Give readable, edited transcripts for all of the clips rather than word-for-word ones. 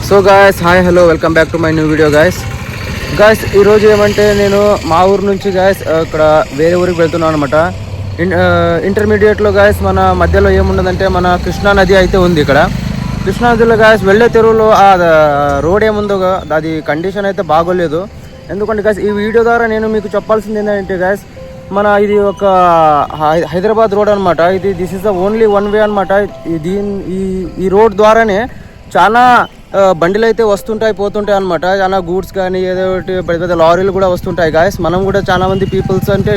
So guys hi hello welcome back to my new video guys. ఈరోజు ఏమంటే నేను మా ఊరు నుంచి గాయస్ ఇక్కడ వేరే ఊరికి వెళ్తున్నాను అనమాట. ఇంటర్మీడియట్లో గాయస్ మన మధ్యలో ఏమున్నదంటే మన కృష్ణా నది అయితే ఉంది. ఇక్కడ కృష్ణా నదిలో గాయస్ వెళ్ళే తెరువులో ఆ రోడ్ ఏముందో అది కండిషన్ అయితే బాగోలేదు. ఎందుకంటే గాయస్ ఈ వీడియో ద్వారా నేను మీకు చెప్పాల్సింది ఏంటంటే గాయస్ ఇది ఒక హైదరాబాద్ రోడ్ అనమాట. This is the only one way అనమాట. ఈ రోడ్ ద్వారానే చాలా బండిలు అయితే వస్తుంటాయి పోతుంటాయి అనమాట. చాలా గూడ్స్ కానీ ఏదో ఒకటి పెద్ద పెద్ద లారీలు కూడా వస్తుంటాయి గాయస్. మనం కూడా చాలా మంది పీపుల్స్ అంటే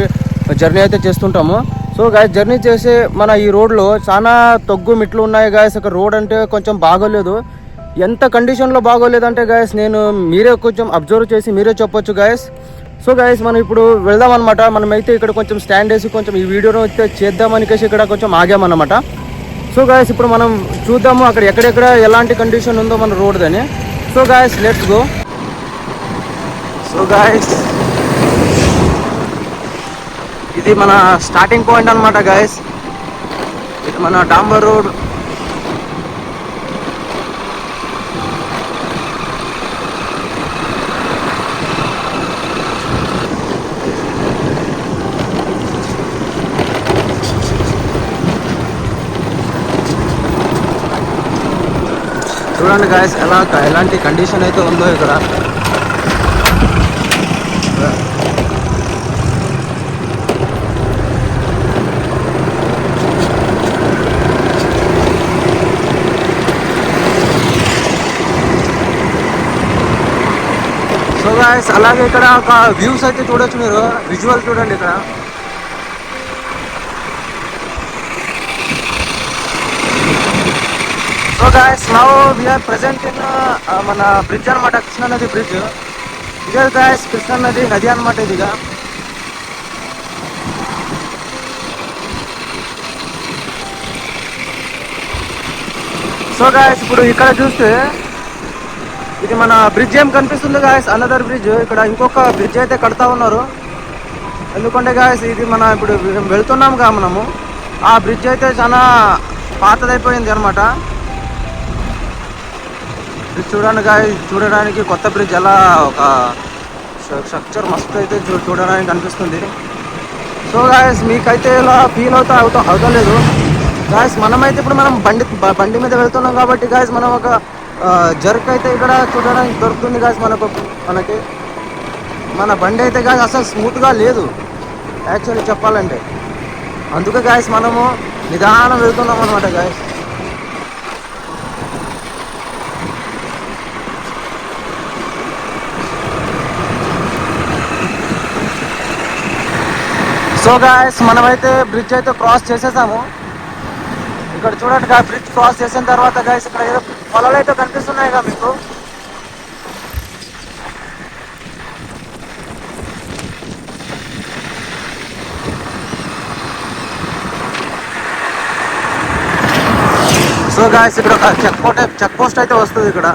జర్నీ అయితే చేస్తుంటాము. సో గాయస్ జర్నీ చేసే మన ఈ రోడ్లో చాలా తగ్గు మిట్లు ఉన్నాయి గాయస్. ఒక రోడ్ అంటే కొంచెం బాగోలేదు. ఎంత కండిషన్లో బాగోలేదంటే గాయస్ మీరే కొంచెం అబ్జర్వ్ చేసి మీరే చెప్పొచ్చు గాయస్. సో గాయస్ మనం ఇప్పుడు వెళ్దాం అనమాట. మనమైతే ఇక్కడ కొంచెం స్టాండ్ వేసి కొంచెం ఈ వీడియోను అయితే చేద్దామనికేసి ఇక్కడ కొంచెం ఆగామన్నమాట. సో గాయస్ ఇప్పుడు మనం చూద్దాము అక్కడ ఎక్కడెక్కడ ఎలాంటి కండిషన్ ఉందో మన రోడ్దని. So guys let's go. So guys ఇది మన స్టార్టింగ్ పాయింట్ అనమాట గాయస్. ఇది మన డాంబర్ రోడ్. చూడండి గాయస్ ఎలాంటి కండిషన్ అయితే ఉందో ఇక్కడ. సో గాయస్ అలాగే ఇక్కడ ఒక వ్యూస్ అయితే చూడొచ్చు మీరు. విజువల్ చూడండి ఇక్కడ. So guys now we are present in మన బ్రిడ్జ్ అనమాట, కృష్ణా నది బ్రిడ్జ్. ఇదే గాయస్ కృష్ణా నది అనమాట ఇదిగా. సో గాయస్ ఇప్పుడు ఇక్కడ చూస్తే ఇది మన బ్రిడ్జ్ ఏం కనిపిస్తుంది గాయస్, అనదర్ బ్రిడ్జ్. ఇక్కడ ఇంకొక బ్రిడ్జ్ అయితే కడతా ఉన్నారు. ఎందుకంటే గాయస్ ఇది మన ఇప్పుడు వెళ్తున్నాం కా మనము, ఆ బ్రిడ్జ్ అయితే చాలా పాతదైపోయింది అనమాట. చూడండి గాయస్, చూడడానికి కొత్త బ్రిడ్జ్ ఎలా ఒక స్ట్రక్చర్ మస్తు అయితే చూడడానికి అనిపిస్తుంది. సో గాయస్ మీకైతే ఇలా ఫీల్ అవుతలేదు గాయస్. మనమైతే ఇప్పుడు మనం బండి మీద వెళ్తున్నాం కాబట్టి గాయస్ మనం ఒక జర్క్ అయితే ఇక్కడ చూడడానికి దొరుకుతుంది గాయస్. మనకి మన బండి అయితే గాయస్ అసలు స్మూత్గా లేదు యాక్చువల్లీ చెప్పాలంటే. అందుకే గాయస్ మనము నిదానం వెళ్తున్నాం అనమాట గాయస్. సో గాయస్ మనమైతే బ్రిడ్జ్ అయితే క్రాస్ చేసేసాము. ఇక్కడ చూడండి గా, బ్రిడ్జ్ క్రాస్ చేసిన తర్వాత గాయస్ ఇక్కడ ఏదో పొలాలు అయితే కనిపిస్తున్నాయి కదా మీకు. సో గాయస్ ఇక్కడ ఒక చెక్ పోస్ట్ అయితే వస్తుంది ఇక్కడ.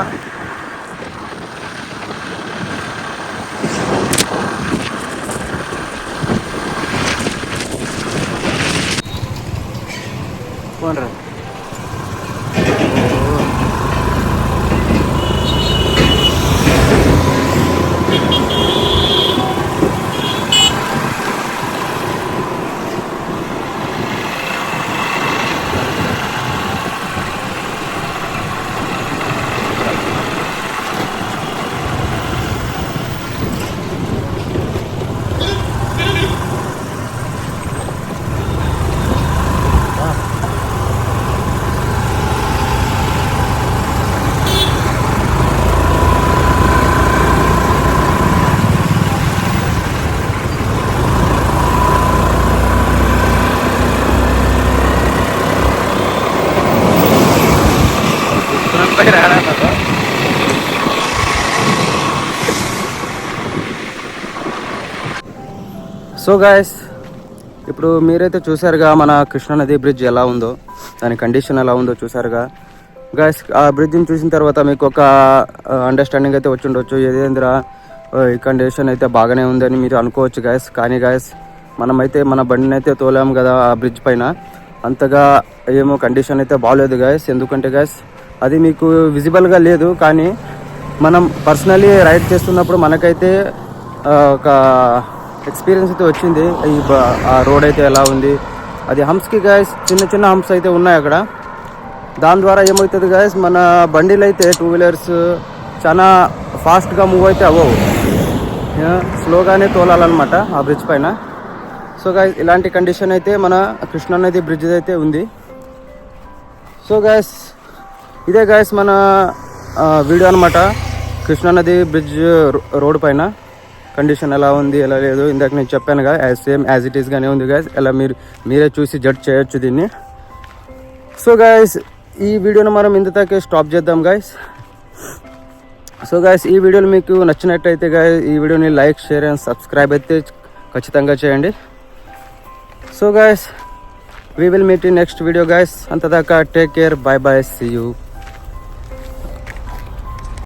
సో గాయస్ ఇప్పుడు మీరైతే చూసారుగా మన కృష్ణా నది బ్రిడ్జ్ ఎలా ఉందో, దాని కండిషన్ ఎలా ఉందో చూసారుగా గాయస్. ఆ బ్రిడ్జ్ని చూసిన తర్వాత మీకు ఒక అండర్స్టాండింగ్ అయితే వచ్చి ఉండొచ్చు, ఏదేంద్రా ఈ కండిషన్ అయితే బాగానే ఉందని మీరు అనుకోవచ్చు గాయస్. కానీ గాయస్ మనమైతే మన బండిని అయితే తోలాము కదా ఆ బ్రిడ్జ్ పైన, అంతగా ఏమో కండిషన్ అయితే బాగలేదు గాయస్. ఎందుకంటే గాయస్ అది మీకు విజిబుల్గా లేదు, కానీ మనం పర్సనలీ రైడ్ చేస్తున్నప్పుడు మనకైతే ఒక ఎక్స్పీరియన్స్ అయితే వచ్చింది. ఆ రోడ్ అయితే ఎలా ఉంది, అది హంప్స్కి గాయస్ చిన్న చిన్న హంప్స్ అయితే ఉన్నాయి అక్కడ. దాని ద్వారా ఏమవుతుంది గాయస్, మన బండిలు అయితే 2 వీలర్స్ చాలా ఫాస్ట్గా మూవ్ అయితే అవ్వవు, స్లోగానే తోలాలన్నమాట ఆ బ్రిడ్జ్ పైన. సో గాయస్ ఇలాంటి కండిషన్ అయితే మన కృష్ణానది బ్రిడ్జ్ అయితే ఉంది. సో గాయస్ ఇదే గాయస్ మన వీడియో అనమాట. కృష్ణానది బ్రిడ్జ్ రోడ్ పైన కండిషన్ ఎలా ఉంది ఎలా లేదు ఇందాక నేను చెప్పానుగా, సేమ్ యాజ్ ఇట్ ఈస్గానే ఉంది గాయస్. ఎలా మీరే చూసి జడ్జ్ చేయొచ్చు దీన్ని. సో గాయస్ ఈ వీడియోని మనం ఇంతకే స్టాప్ చేద్దాం గాయస్. సో గాయస్ ఈ వీడియోలు మీకు నచ్చినట్టయితే గాయస్ ఈ వీడియోని లైక్, షేర్ అండ్ సబ్స్క్రైబ్ అయితే ఖచ్చితంగా చేయండి. So guys, we will meet in next video guys. Antadaka take care, bye bye, see you.